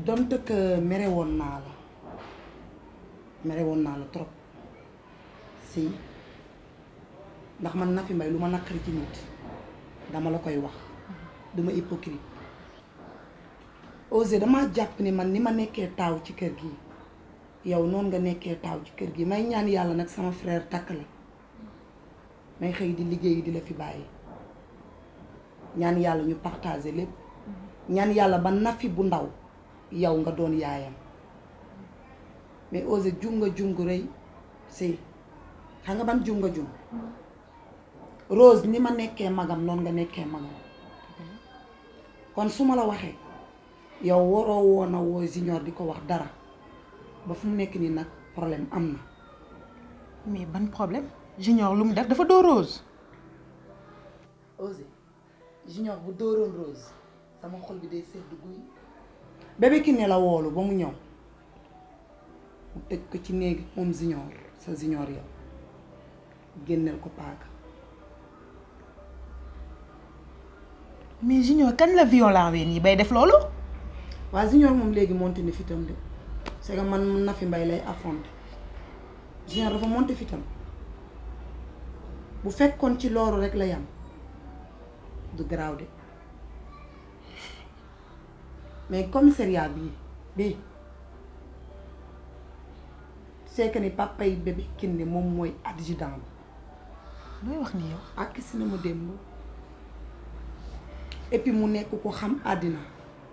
donte que mere woon naa la trop si ndax man Nafi Mbaye lu ma naqari ci nit dama la koy wax duma hypocrite Osé dama jàpp ni man ni ma nekkee taaw ci kër gi yow noonu nga nekkee taaw ci kër gi may ñaan yàlla nag sama frère takk la may xëy di liggéey di la fi bàyyi ñaan yàlla ñu partager lépp ñaan yàlla ba Nafi bu ndaw yow nga doon yaayam mais Osé jum nga rëy si xam nga ban jum nga jum Rose ni ma nekkee magam noonu nga nekkee magam kon su ma la waxee yow waroo woon a woo Junior di ko wax dara ba fu mu nekk nii nag problème am na. mais ban problème Junior lu mu def dafa dóor Rose. Osé Junior bu dóoroon Rose sama xol bi day sedd guy. bébé Kiné la woolu ba mu ñëw mu tëj ko ci néegi moom Junior sa Junior yow génneel ko paaka. mais Junior kañ la violent ween yi bay def loolu. waa Junior moom léegi monté ni fitam de c'est que man Nafi Mbaye lay affronté Junior dafa monté fitam bu fekkoon ci loolu rek la yam du garaaw de mais commissariat bii c'est que ni papa yi bébé Kiné moom mooy adjudant bi. looy wax ni yow. ak si na ma démb et puis mu nekk ko xam àddina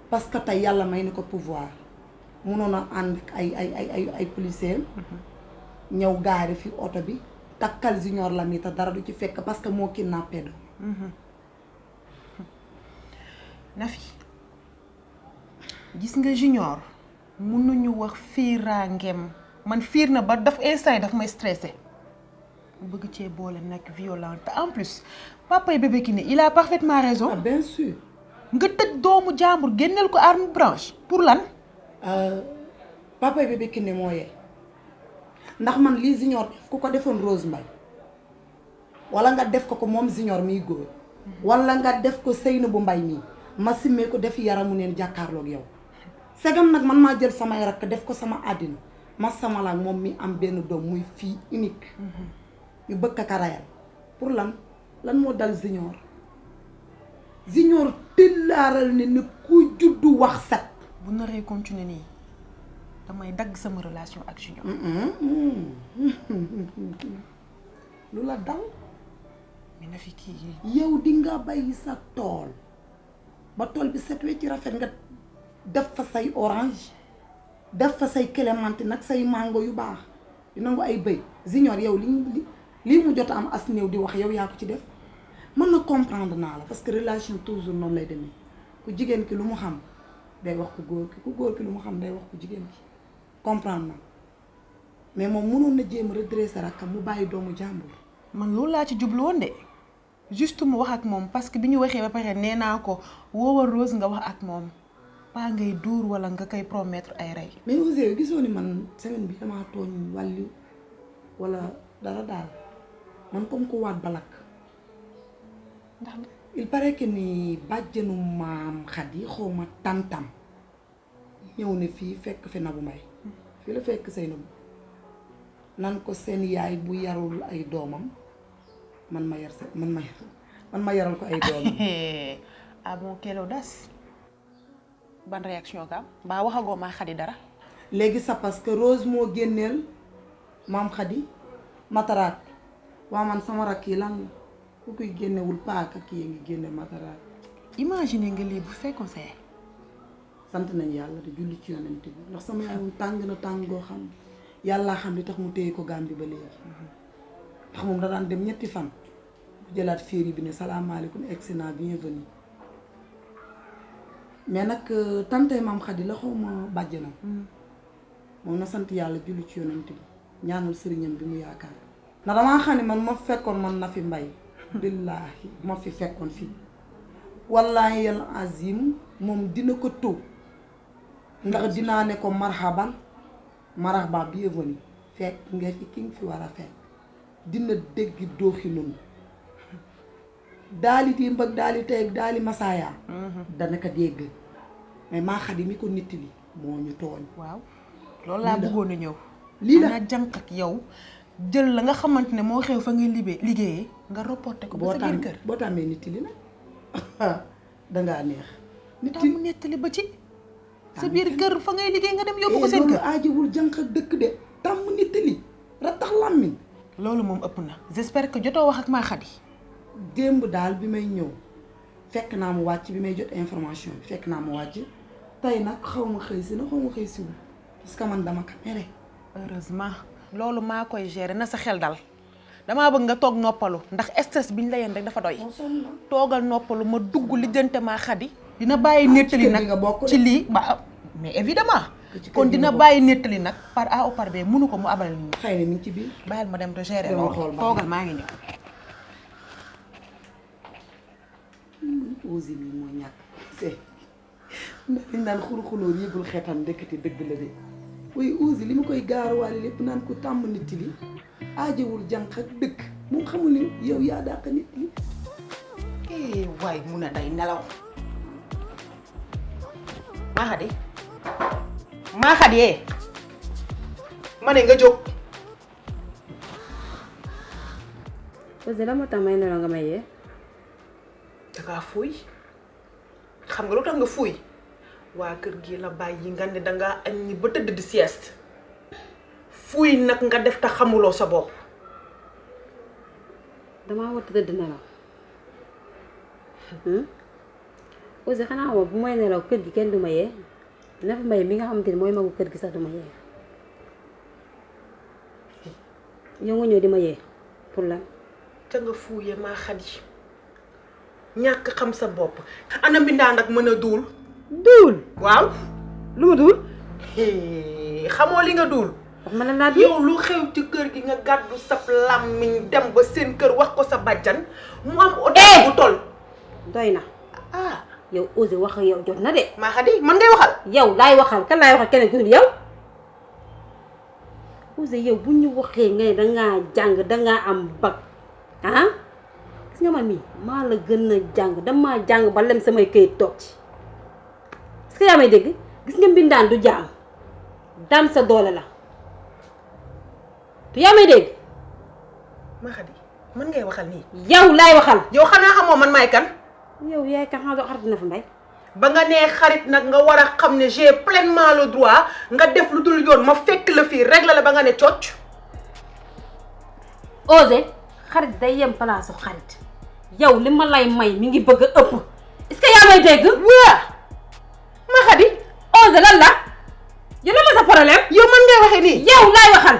parce que tey yàlla may na ko pouvoir munoon a ànd ak ay policiers ñëw gaari fi oto bi takkal Junior la nii te dara du ci fekk parce que moo kidnappé do Nafi gis nga Junior mënuñu wax fiiraangeem man fiir na ba daf instant daf may stressé mu bëgg cee boole nag violent te en plus papa yi bébé Kiné il a parfaitement raison. ah bien sûr. nga tëj doomu jàmbur génneel ko arme blanche pour lan. papa yi bébé Kiné moo yee ndax man lii Junior def ku ko defoon Rose Mbaye wala nga def ko moom Junior miy góor wala nga def ko Seynabou Mbaye mii ma simmee ko def yaramu neen jàkkaarloog yow segam nag man maa jël samay rakk def ko sama àddina ma sama la moom mi am benn doom muy fille unique ñu bëgg a karayal pour lan moo dal Junior tëllaaral ne ku juddu wax set. bu naree continuer nii damay dagg sama relation ak Junior. lu la dal. mais na fi kii. yow di nga bàyyi sa tool ba tool bi set wecc ci rafet nga def fa say orange def fa say clémentine nag say mango yu baax di nangu ay bëy Junior yow lii mu jot am as néew di wax yow yaa ko ci def. mën na comprendre naa la parce que relation toujours noonu lay demee ku jigéen ki lu mu xam day wax ku góor ki lu mu xam day wax ku jigéen ki comprendre na mais moom mënoon na jéem redresser rakkam mu bàyyi doomu jàmbur. man loolu laa ci jublu woon de juste mu wax ak moom parce que bi ñu waxee ba pare nee naa ko woowal Rose nga wax ak moom pas ngay dóor wala nga koy promettre ay rey. mais Osé gisoo ni man semaine bi damaa tooñ wàllu wala dara daal man comme ko waat balak. ndax il paraît que ni bàjjenu maam Khady xawma tantam ñëw ne fii fekk fi Nabou Mbaye fii la fekk Seynabou nan ko seen yaay bu yarul ay doomam man ma yaral ko ay doomam. ah bon quelle audace ban réaction ka am mbaa waxagoo maa Khady dara. léegi sa parce que Rose moo génneel maam Khady mataraat waa man sama rakk yi lan la ku koy génnewul paaka kii ngi génne mataraat. imagine nga lii bu fekkoon sa yaay. sant nañ yàlla di julli ci yonent bi ndax sama yaay moom tàng na tàng goo xam yàllaa xam li tax mu téye ko Gàmbi ba léegi ndax moom da daan dem ñetti fan bu jëlaat féeri bi ne salaamaaleykum excellent bienvenue mais nag tante maam Khady la xaw ma bàjjanam moom na sant yàlla julli ci yonent bi ñaanal sëriñam bi mu yaakaar ndax damaa xam ne man ma fekkoon man Nafi Mbaye billaahi ma fi fekkoon fii wallaahi yal azim moom dina ko tuub ndax dinaa ne ko marhaban bienvenue fekk nga fi ki nga fi war a fekk dina dégg dooxi noonu daali di mbëgg daali tey daali masaaya dana ko dégg mais maa Xadi mi ko nittali moo ñu tooñ. waaw loolu laa bëggoon a ñëw. lii la ana jànq ak yow jël la nga xamante ne moo xew fa ngay liggéeyee nga reporté ko ba sa biir kër. boo tàmmee nittali nag dangaa neex. nittali tam nettali ba ci. sa biir kër fa ngay liggéey nga dem yóbbu ko seen kër. loolu aajowul jànq ak dëkk de tàmm nittali rattax làmmiñ. loolu moom ëpp na j'espère que jotoo wax ak maa Xadi. démb daal bi may ñëw fekk naa mu wàcc bi may jot information bi fekk naa mu wàcc tey nag xaw ma xëy si na xaw ma xëy si wu parce que man dama ko mere. heureusement loolu maa koy gérer na sa xel dal damaa bëgg nga toog noppalu ndax stress biñ la yeen rek dafa doy. toogal noppalu ma dugg lijjante maa Xadi. dina bàyyi nettali nag ci lii ba mais évidemment kon dina bàyyi nettali nag par A ou par B mënu ko mu abal nit ñi. xëy na mi ngi ci biir. bàyyil ma dem te gérer loolu toogal maa ngi ñëw. Ousseyn mi moo ñàkk c'est ndax liñ naan xul-xulóor yëgul xeetam ndekete dëgg la de waaye Ousseyn li ma koy gaaruwaale lépp naan ko tàmm nit li aajewul jànq ak dëkk moom xamul ni yow yaa dàq nit li. waay mun a day nelaw. maa Xadi maa Xadi ma ne nga jóg. Ousseyn la moo tax may nelaw nga may yee. dangaa fuuy xam nga lu tax nga fuuy waa kër gi la bàyyi nga ne dangaa añ ñi ba tëdd di sieste fuuy nag nga def te xamuloo sa bopp. damaa war a tëdd nelaw Ousseyn xanaa moom bu may nelaw kër gi kenn du ma yee Nafi Mbaye mi nga xamante ni mooy magu kër gi sax du ma yee yow nga ñëw di ma yee pour lan. te nga fuuyee maa Xadi ñàkk xam sa bopp ana mbindaan nag mën a duul. duul waaw. lu ma duul. xamoo li nga duul. wax ma la laa duul yow lu xew ci kër gi nga gàddu sab làmmiñ dem ba seen kër wax ko sa bàjjan mu am audience bu toll. doy na. ah yow Ousseyn wax ak yow jot na de. maa Xadi man ngay waxal. yow laay waxal kan laay waxal keneen ku dul yow Ousseyn yow bu ñu waxee nga ne dangaa jàng dangaa am bac ah gis nga man mii maa la gën a jàng damaa jàng ba lem samay këyit toog ci est-ce que yaa may dégg gis nga mbindaan du jaam daan sa doole la te yaa may dégg. maa Xadi man ngay waxal nii. yow laay waxal. yow xanaa xamoo man maay kan. yow yaay kan xanaa doo xarit Nafi Mbaye. ba nga nee xarit nag nga war a xam ne j'ai pleinement le droit nga def lu dul yoon ma fekk la fii règle la ba nga ne cocc. Ousseyn xarit day yem palaasu xarit yow li ma lay may mi ngi bëgg a ëpp est-ce que yaa may dégg. waa maa Xadi. Ousseyn lan la yow lan la sa problème. yow man ngay waxee nii. yow laay waxal.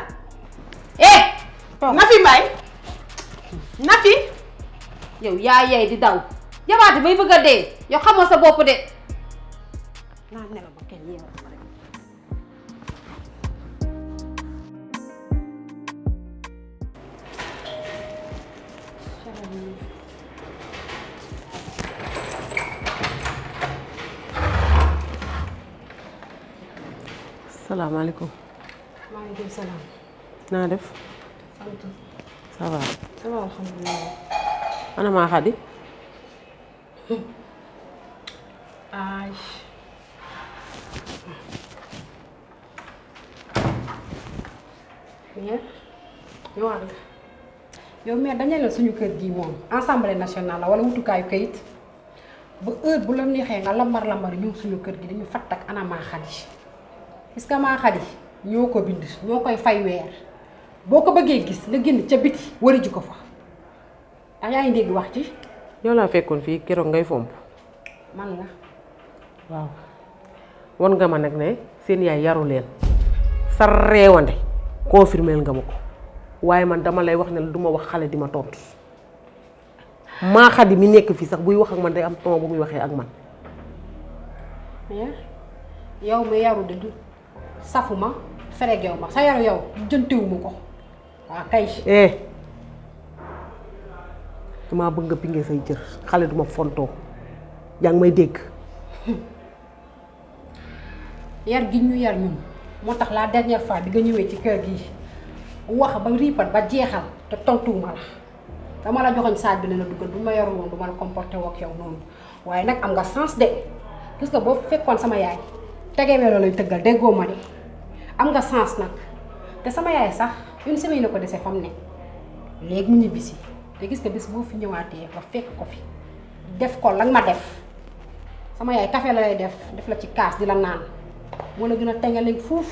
Nafi Mbaye Nafi. yow yaa yey di daw jabaate bay bëgg a dee yow xamoo sa bopp de naa nelaw ba kenn yeewu ma rek. salaamaaleykum. maaleykum salaam. naa def. sant. ça va. ça va alhamdulilah. ana maa Xadi. ay. mais ñëwaat nga. yow mais dañu la suñu kër gii moom assemblée nationale la wala wutukaayu kayit ba heure bu la neexee nga lambar ñëw suñu kër gi dañu fatt ak ana maa Xadi est-ce que maa Xadi ñoo ko bind ñoo koy fay weer boo ko bëggee gis nga génn ca biti wari ji ko fa ndax yaa ngi dégg wax ci. yow laa fekkoon fii keroog ngay fomp. man la. waaw won nga ma nag ne seen yaay yaru leen sa reewande confirmeel nga ma ko waaye man dama lay wax ne du ma wax xale di ma tontu maa Xadi mi nekk fii sax buy wax ak man day am ton bu muy waxee ak man. yow mi yaru de du safuma fereg yow ma sa yaru yow jëntewuma ko waaw kay. damaa bëgg nga pinge say jër xale duma fontoo yaa ngi may dégg. yar gi ñu yar ñun moo tax la dernière fois bi nga ñëwee ci kër gi wax ba riipat ba jeexal te tontuwuma la dama la joxoñ saaj bi ne la duggal bu ma yaru woon du ma la comporté woo ak yow noonu waaye nag am nga sens de gis nga boo fekkoon sama yaay tegee weeloo lay tëggal déggoo ma de am nga sens nag te sama yaay sax une semaine la ko dese fam ne léegi mu ñibbisi te gis nga bés boo fi ñëwaatee ba fekk ko fi def ko lan ma def sama yaay café la lay def la ci kaas di la naan moo la gën a tengaleeg fuuf.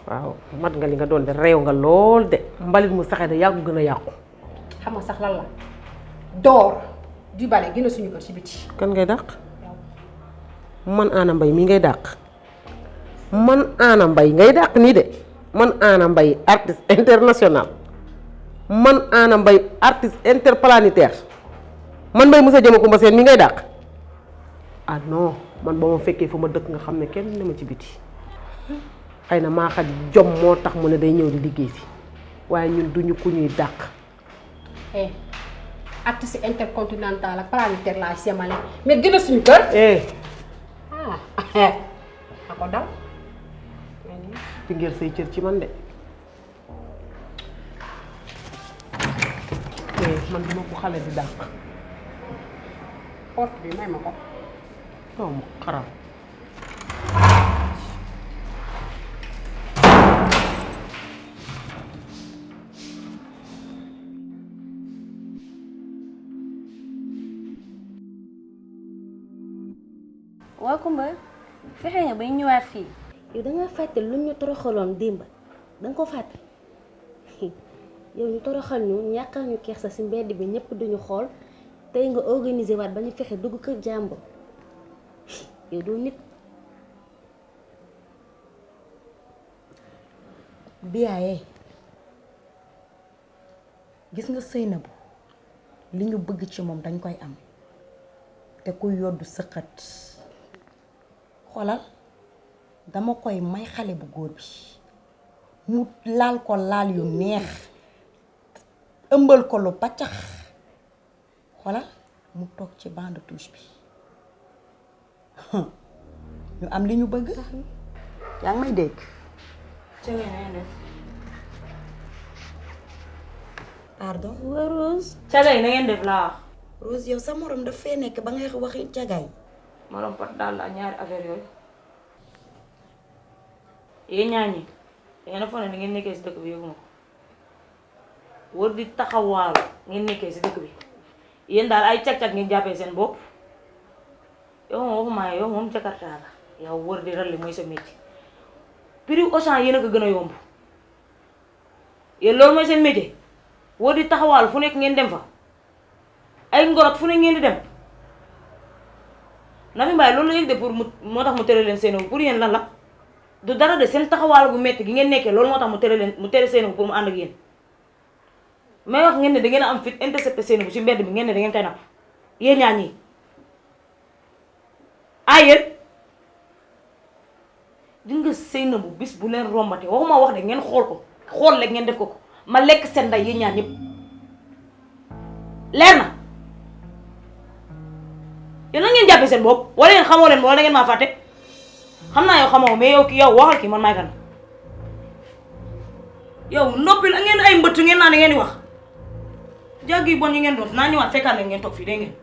waaw mat nga li nga doon de réew nga lool de mbalit mu saxee de yàggu gën a yàqu. xam nga sax lan la door di bale gën a suñu kër ci biti. kan ngay dàq man Anna Mbaye mii ngay dàq man Anna Mbaye ngay dàq nii de man Anna Mbaye artiste international man Anna Mbaye artiste interplanétaire man Mbaye Moussa Diama Coumba Sène mi ngay dàq ah non man ba ma fekkee fu ma dëkk nga xam ne kenn ne ma ci biti xëy na maa xat jom moo tax mu ne day ñëw di liggéey si waaye ñun duñu ku ñuy dàq. artiste intercontinental ak planétaire laa semale mais gën a suñu kër. a ko dal. ci ngir say cër ci man de man duma ko xale di dàq. porte bi may ma ko. non mu xaram. waa Kumba fexe nga bay ñëwaat fii yow danga fàtte lu ñu toroxaloon démb danga ko fàtte yow ñu toroxal ñu ñàkkal ñu kersa ci mbedd bi ñëpp duñu xool tey nga organiser waat ba ñu fexe dugg kër jàmbur yow doo nit. Biaye gis nga Seynabou li ñu bëgg ci moom dañ koy am te ku yoddu sëqat xoolal dama koy may xale bu góor bi mu laal ko laal yu neex ëmbal ko lu paccax xoolal mu toog ci banc de touche bi ñu am li ñu bëgg. yaa ngi may dégg. pardon. waa Rose. cagay na ngeen def laa wax. Rose yow sa morom daf fee nekk ba ngay waxi cagay. morom pot daal la ñaari affaire yooyu yéen ñaa ñi dangeen a foog ne ni ngeen nekkee si dëkk bi yëguma ko wër di taxawaalu ngeen nekkee si dëkk bi yéen daal ay cag-cag ngeen jàppee seen bopp yow moom waxumaa yow moom jakarta la yow wër di ralli mooy sa métier prix Auchan yéen a ko gën a yomb yéen loolu mooy seen métier wër di taxawaalu fu nekk ngeen dem fa ay ngorot fu nekk ngeen di dem Nafi Mbaye loolu la yëg de pour moo tax mu tere leen Seynabou pour yéen lan la du dara de seen taxawaal gu metti gi ngeen nekkee loolu moo tax mu tere Seynabou pour mu ànd ak yéen may wax ngeen ne da ngeen a am fit intercepté Seynabou ci mbedd bi ngeen ne da ngeen koy napp yéen ñaa ñii yéen di nga Seynabou bis bu leen rombate waxuma wax de ngeen xool ko xool lekk ngeen def ko ma lekk seen nday yéen ñaa ñëpp leer na yéen la ngeen jàppee seen bopp wala yéen xamoo leen wala da ngeen maa fàtte xam naa yow xamoo mais yow ki yow waxal ki man maay kan yow noppi la ngeen ay mbëtt ngeen naa ne ngeen di wax jàgg yi bon yi ngeen doon naa ñëwaat fekkaat leen ngeen toog fii dégg ngeen